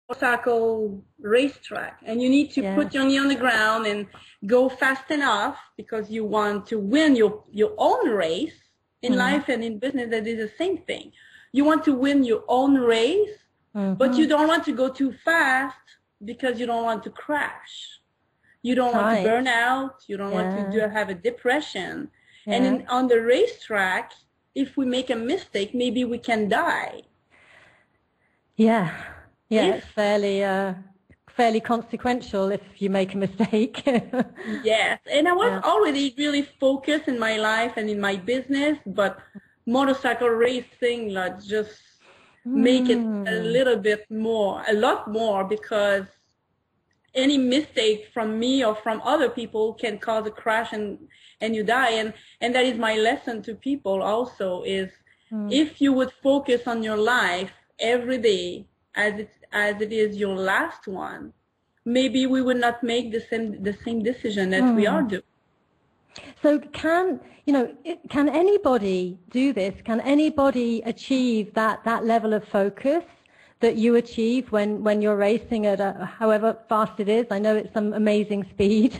motorcycle racetrack, and you need to put your knee on the ground and go fast enough because you want to win your own race. In life and in business, that is the same thing. You want to win your own race, but you don't want to go too fast because you don't want to crash. You don't want to burn out. You don't want to have a depression. And on the racetrack, if we make a mistake, maybe we can die. Yeah, it's fairly consequential if you make a mistake. Yes, and I was already really focused in my life and in my business, but motorcycle racing just make it a lot more, because any mistake from me or from other people can cause a crash and you die. And that is my lesson to people also is if you would focus on your life every day as it is your last one, maybe we would not make the same decision that we are doing. So can anybody do this? Can anybody achieve that level of focus that you achieve when you're racing at however fast it is? I know it's some amazing speed.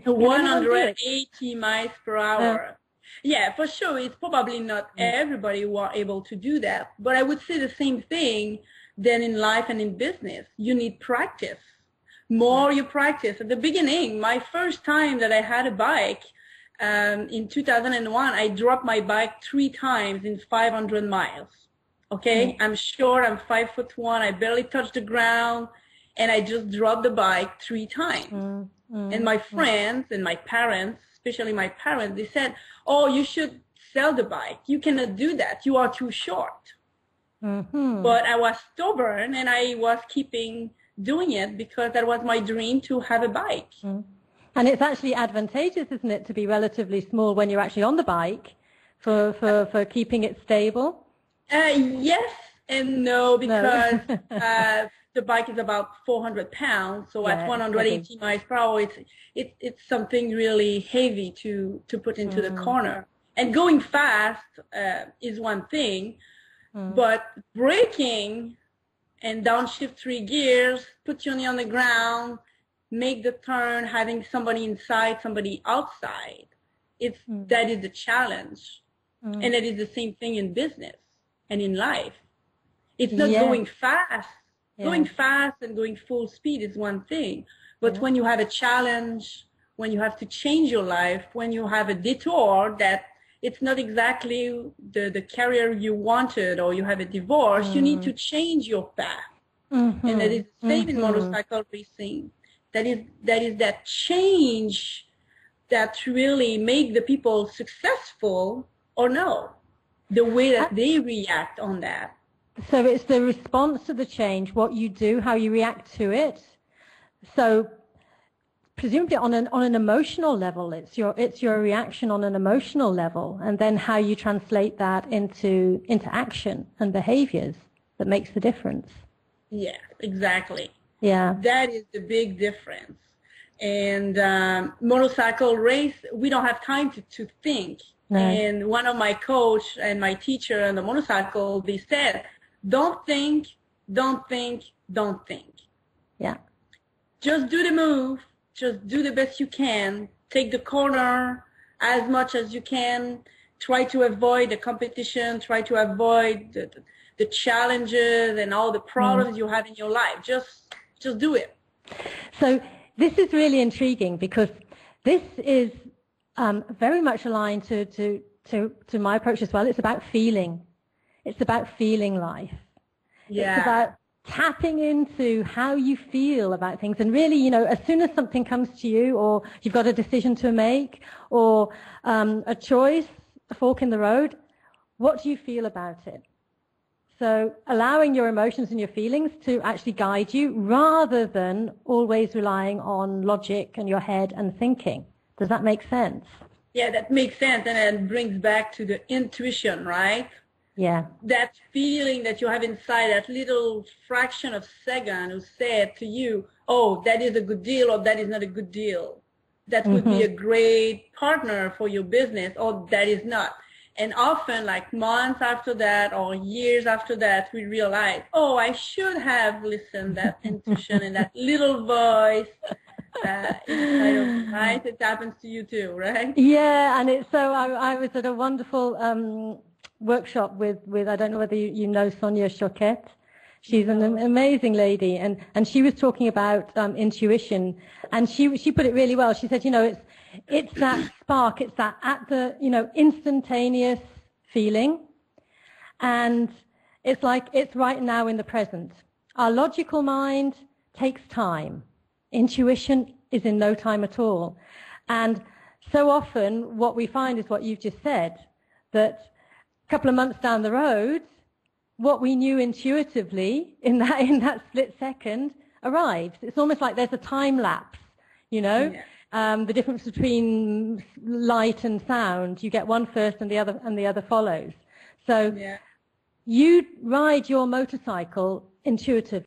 180 miles per hour. Yeah, for sure. It's probably not everybody who are able to do that. But I would say the same thing then in life and in business. You need practice. More you practice. At the beginning, my first time that I had a bike, in 2001, I dropped my bike 3 times in 500 miles. Okay, I'm short, I'm 5'1", I barely touched the ground, and I just dropped the bike 3 times. And my friends and my parents, especially my parents, they said, oh, you should sell the bike. You cannot do that. You are too short. But I was stubborn, and I was keeping doing it because that was my dream to have a bike. And it's actually advantageous, isn't it, to be relatively small when you're actually on the bike for keeping it stable? Yes and no, because the bike is about 400 pounds. So at 180 miles per hour, it's something really heavy to put into the corner. And going fast is one thing, but braking and downshift 3 gears, put your knee on the ground, make the turn, having somebody inside, somebody outside, that is the challenge. And that is the same thing in business and in life. It's not going fast. Going fast and going full speed is one thing. But when you have a challenge, when you have to change your life, when you have a detour that it's not exactly the career you wanted, or you have a divorce, you need to change your path. And that is the same in motorcycle racing. That is that change that really make the people successful or no, the way that they react on that. So it's the response to the change, what you do, how you react to it. So presumably on an emotional level, it's your reaction on an emotional level, and then how you translate that into action and behaviors that makes the difference. Yeah, exactly. Yeah, that is the big difference. And motorcycle race, we don't have time to think. No. And one of my coach and my teacher on the motorcycle, they said, don't think, don't think, don't think. Yeah. Just do the move. Just do the best you can. Take the corner as much as you can. Try to avoid the competition. Try to avoid the challenges and all the problems you have in your life. Just do it. So this is really intriguing, because this is very much aligned to my approach as well. It's about feeling. It's about feeling life. Yeah. It's about tapping into how you feel about things. And really, as soon as something comes to you, or you've got a decision to make, or a choice, a fork in the road, what do you feel about it? So allowing your emotions and your feelings to actually guide you, rather than always relying on logic and your head and thinking. Does that make sense? Yeah, that makes sense. And it brings back to the intuition, right? Yeah. That feeling that you have inside, that little fraction of second who said to you, oh, that is a good deal, or that is not a good deal. That would be a great partner for your business, or that is not. And often, like months after that or years after that, we realize, oh, I should have listened that intuition and that little voice inside of me, right? It happens to you too, right? Yeah, and it's so. I was at a wonderful workshop with I don't know whether you know Sonia Choquette. She's an amazing lady, and she was talking about intuition, and she put it really well. She said, it's that spark, it's that at the instantaneous feeling, and it's like it's right now in the present. Our logical mind takes time. Intuition is in no time at all, and so often what we find is what you've just said, that a couple of months down the road, what we knew intuitively in that split second arrives. It's almost like there's a time lapse, Yeah. The difference between light and sound. You get one first and the other follows. So you ride your motorcycle intuitively.